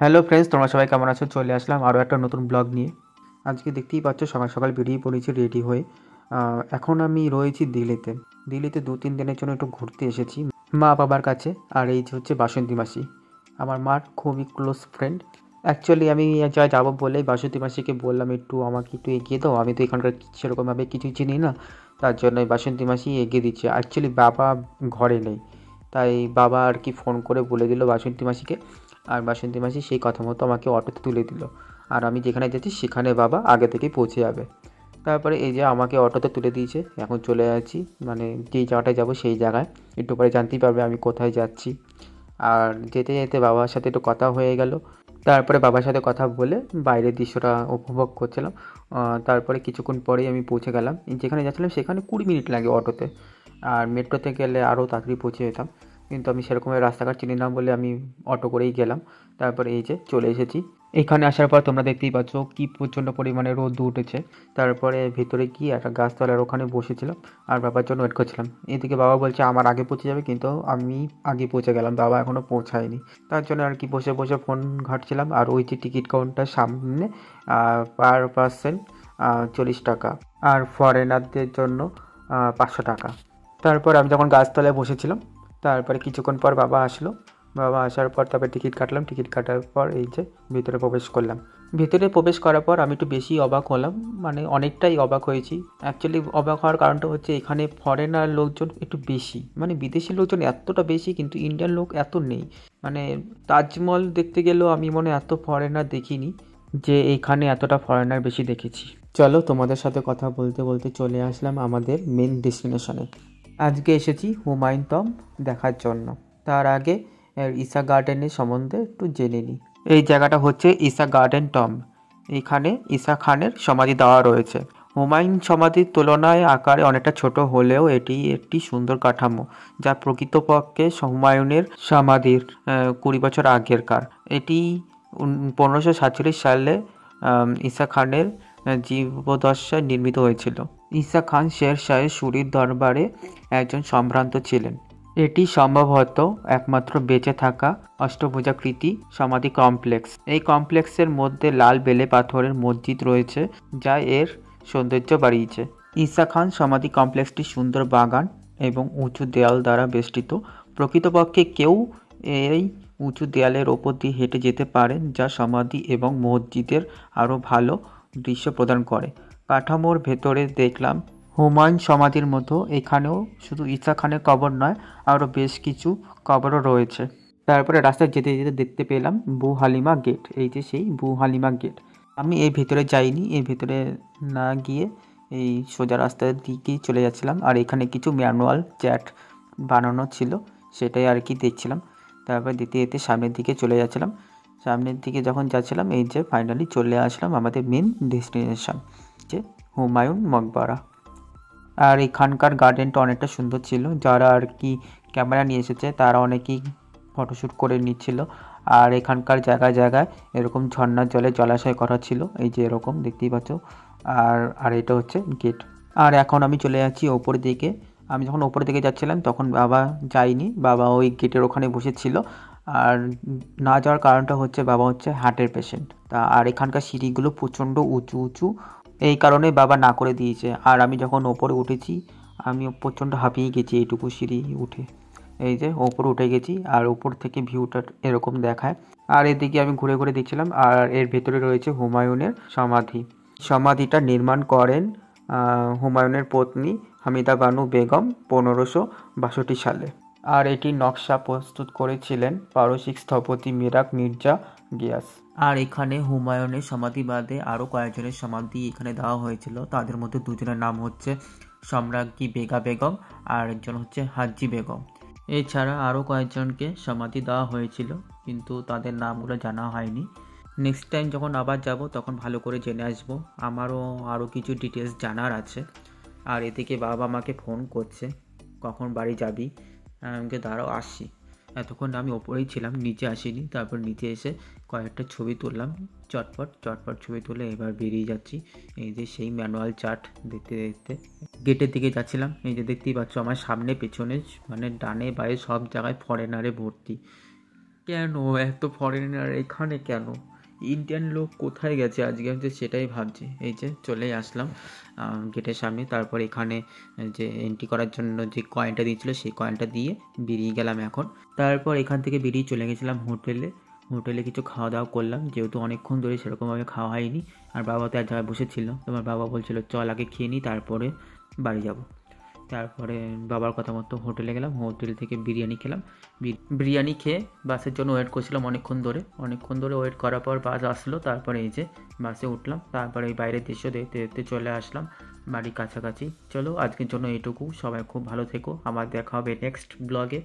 Hello friends, তোমরা সবাই কেমন আছো? চলে আসলাম আরও একটা নতুন ব্লগ নিয়ে। আজকে দেখতেই পাচ্ছ সকাল সকাল বেরিয়ে পড়েছি রেডি হয়ে। এখন আমি রয়েছি দিল্লিতে। দিল্লিতে 2-3 দিনের জন্য একটু ঘুরতে এসেছি মা বাবার কাছে। আর এই যে হচ্ছে বাসন্তী মাসি, আমার মার খুবই ক্লোজ ফ্রেন্ড। অ্যাকচুয়ালি আমি যা যাবো বলেই বাসন্তী মাসিকে বললাম একটু আমাকে একটু এগিয়ে দাও, আমি তো এখানকার সেরকমভাবে কিছুই চিনি না। তার জন্য বাসন্তী মাসি এগিয়ে দিচ্ছে। অ্যাকচুয়ালি বাবা ঘরে নেই, তাই বাবা আর কি ফোন করে বলে দিল বাসন্তী মাসিকে। আর বাসন্তী মাসি সেই কথা মতো আমাকে অটোতে তুলে দিল। আর আমি যেখানে যাচ্ছি সেখানে বাবা আগে থেকেই পৌঁছে যাবে। তারপরে এই যে আমাকে অটোতে তুলে দিয়েছে, এখন চলে যাচ্ছি মানে যেই জায়গাটায় যাব সেই জায়গায়। একটু পরে জানতেই পারবে আমি কোথায় যাচ্ছি। আর যেতে যেতে বাবার সাথে একটু কথা হয়ে গেল। তারপরে বাবার সাথে কথা বলে বাইরের দৃশ্যটা উপভোগ করছিলাম। তারপরে কিছুক্ষণ পরেই আমি পৌঁছে গেলাম যেখানে যাচ্ছিলাম। সেখানে 20 মিনিট লাগে অটোতে, আর মেট্রোতে গেলে আরও তাড়াতাড়ি পৌঁছে যেতাম। কিন্তু আমি সেরকমের রাস্তাঘাট চিনি না বলে আমি অটো করেই গেলাম। তারপরে এই যে চলে এসেছি। এখানে আসার পর তোমরা দেখতেই পাচ্ছ কি প্রচণ্ড পরিমাণে রোদ উঠেছে। তারপরে ভেতরে গিয়ে একটা গাছতলার ওখানে বসেছিলাম আর বাবার জন্য ওয়েট করছিলাম। এদিকে বাবা বলছে আমার আগে পৌঁছে যাবে, কিন্তু আমি আগে পৌঁছে গেলাম, বাবা এখনও পৌঁছায়নি। তার জন্য আর কি বসে বসে ফোন ঘাঁটছিলাম। আর ওই যে টিকিট কাউন্টার সামনে পার পার্সন 40 টাকা, আর ফরেনারদের জন্য 500 টাকা। তারপর আমি যখন গাছতলায় বসেছিলাম, তারপরে কিছুক্ষণ পর বাবা আসলো। বাবা আসার পর তারপরে টিকিট কাটলাম। টিকিট কাটার পর এই যে ভিতরে প্রবেশ করলাম। ভিতরে প্রবেশ করার পর আমি একটু বেশি অবাক হলাম, মানে অনেকটাই অবাক হয়েছি। অ্যাকচুয়ালি অবাক হওয়ার কারণটা হচ্ছে এখানে ফরেনার লোকজন একটু বেশি, মানে বিদেশি লোকজন এতটা বেশি কিন্তু ইন্ডিয়ান লোক এত নেই। মানে তাজমহল দেখতে গেলেও আমি মনে এত ফরেনার দেখিনি, যে এইখানে এতটা ফরেনার বেশি দেখেছি। চলো তোমাদের সাথে কথা বলতে বলতে চলে আসলাম আমাদের মেন ডেস্টিনেশনে। আজকে এসেছি হুমায়ুন টম্ব দেখার জন্য। তার আগে ঈসা গার্ডেনের সম্বন্ধে একটু জেনে নিই। এই জায়গাটা হচ্ছে ঈসা গার্ডেন টম্ব। এখানে ঈসা খানের সমাধি দেওয়া রয়েছে। হুমায়ুন সমাধির তুলনায় আকারে অনেকটা ছোট হলেও এটি একটি সুন্দর কাঠামো, যা প্রকৃতপক্ষে হুমায়ুনের সমাধির 20 বছর আগেরকার। এটি 1547 সালে ঈসা খানের জীবদ্দশায় নির্মিত হয়েছিল। ঈসা খান শের শাহের সুরির দরবারে একজন সম্ভ্রান্ত ছিলেন। এটি সম্ভবত একমাত্র বেঁচে থাকা অষ্টভুজাকৃতি সমাধি কমপ্লেক্স। এই কমপ্লেক্সের মধ্যে লাল বেলে পাথরের মসজিদ রয়েছে, যা এর সৌন্দর্য বাড়িয়েছে। ঈসা খান সমাধি কমপ্লেক্সটি সুন্দর বাগান এবং উঁচু দেয়াল দ্বারা বেষ্টিত। প্রকৃতপক্ষে কেউ এই উঁচু দেয়ালের ওপর দিয়ে হেঁটে যেতে পারেন, যা সমাধি এবং মসজিদের আরও ভালো দৃশ্য প্রদান করে। কাঠামোর ভেতরে দেখলাম হুমায়ুন সমাধির মতো এখানেও শুধু ঈসা খানের কবর নয়, আরও বেশ কিছু কবরও রয়েছে। তারপরে রাস্তায় যেতে যেতে দেখতে পেলাম বু হালিমা গেট। এই যে সেই বু হালিমা গেট। আমি এই ভেতরে যাইনি, এই ভেতরে না গিয়ে এই সোজা রাস্তার দিকেই চলে যাচ্ছিলাম। আর এখানে কিছু ম্যানুয়াল চ্যাট বানানো ছিল, সেটাই আর কি দেখছিলাম। তারপর যেতে যেতে সামনের দিকে চলে যাচ্ছিলাম। সামনের দিকে যখন যাচ্ছিলাম এই যে ফাইনালি চলে আসলাম আমাদের মেন ডেস্টিনেশন, যে হুমায়ুন মকবরা। আর এখানকার গার্ডেনটা অনেকটা সুন্দর ছিল। যারা আর কি ক্যামেরা নিয়ে এসেছে তারা অনেকেই ফটোশ্যুট করে নিচ্ছিল। আর এখানকার জায়গায় জায়গায় এরকম ঝর্ণার জলে জলাশয় করা ছিল, এই যে এরকম দেখতেই পাচ্ছ। আর এটা হচ্ছে গেট। আর এখন আমি চলে যাচ্ছি ওপরের দিকে। আমি যখন ওপরের দিকে যাচ্ছিলাম তখন বাবা যায়নি, বাবা ওই গেটের ওখানে বসেছিল। আর না যাওয়ার কারণটা হচ্ছে বাবা হচ্ছে হার্টের পেশেন্ট। আর এখানকার সিঁড়িগুলো প্রচণ্ড উঁচু উঁচু, এই কারণে বাবা না করে দিয়েছে। আর আমি যখন ওপরে উঠেছি আমি প্রচণ্ড হাঁপিয়ে গেছি এইটুকু সিঁড়ি উঠে। এই যে ওপরে উঠে গেছি আর উপর থেকে ভিউটা এরকম দেখায়। আর এদিকে আমি ঘুরে ঘুরে দেখছিলাম। আর এর ভেতরে রয়েছে হুমায়ুনের সমাধি। সমাধিটা নির্মাণ করেন হুমায়ুনের পত্নী হামিদা বানু বেগম 1562 সালে। আর এটি নকশা প্রস্তুত করেছিলেন পারসিক স্থপতি মিরাক মির্জা গিয়াস। আর এখানে হুমায়ুনের সমাধি বাদে আরও কয়েকজনের সমাধি এখানে দেওয়া হয়েছিল। তাদের মধ্যে দুজনের নাম হচ্ছে সম্রাজ্ঞী বেগা বেগম আর একজন হচ্ছে হাজ্জি বেগম। এছাড়া আরও কয়েকজনকে সমাধি দেওয়া হয়েছিল, কিন্তু তাদের নামগুলো জানা হয়নি। নেক্সট টাইম যখন আবার যাব তখন ভালো করে জেনে আসবো, আমারও আরও কিছু ডিটেলস জানার আছে। আর এদিকে বাবা আমাকে ফোন করছে কখন বাড়ি যাবি। আমাকে দাঁড়াও আসছি। এতক্ষণ আমি ওপরেই ছিলাম, নিচে আসিনি। তারপর নিচে এসে কয়েকটা ছবি তুললাম, চটপট চটপট ছবি তুলে এবার বেরিয়ে যাচ্ছি। এই যে সেই ম্যানুয়াল চার্ট দেখতে দেখতে গেটের দিকে যাচ্ছিলাম। এই যে দেখতেই পাচ্ছ আমার সামনে পেছনে মানে ডানে বায়ে সব জায়গায় ফরেনারে ভর্তি। কেন এত ফরেনার এখানে কেন? ইন্ডিয়ান লোক কোথায় গেছে আজকে? আমি তো সেটাই ভাবছি। এই যে চলেই আসলাম গেটের সামনে। তারপর এখানে যে এন্ট্রি করার জন্য যে কয়েনটা দিয়েছিলো সেই কয়েনটা দিয়ে বেরিয়ে গেলাম এখন। তারপর এখান থেকে বেরিয়ে চলে গেছিলাম হোটেলে কিছু খাওয়া দাওয়া করলাম, যেহেতু অনেকক্ষণ ধরে সেরকমভাবে খাওয়া হয়নি। আর বাবা তো এক জায়গায় বসেছিল, তোমার বাবা বলছিল চল আগে খেয়ে নিই তারপরে বাড়ি যাব। তারপরে বাবার কথা মতো হোটেলে গেলাম, হোটেল থেকে বিরিয়ানি খেলাম। বিরিয়ানি খেয়ে বাসের জন্য ওয়েট করছিলাম অনেকক্ষণ ধরে ওয়েট করার পর বাস আসলো। তারপরে এই যে বাসে উঠলাম, তারপরে এই বাইরের দৃশ্য দেখতে দেখতে চলে আসলাম বাড়ির কাছাকাছি। চলো আজকের জন্য এটুকু, সবাই খুব ভালো থেকো, আবার দেখা হবে নেক্সট ব্লগে।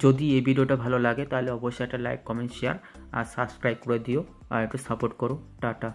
যদি এই ভিডিওটা ভালো লাগে তাহলে অবশ্যই একটা লাইক, কমেন্ট, শেয়ার আর সাবস্ক্রাইব করে দিও আর একটু সাপোর্ট করো। টাটা।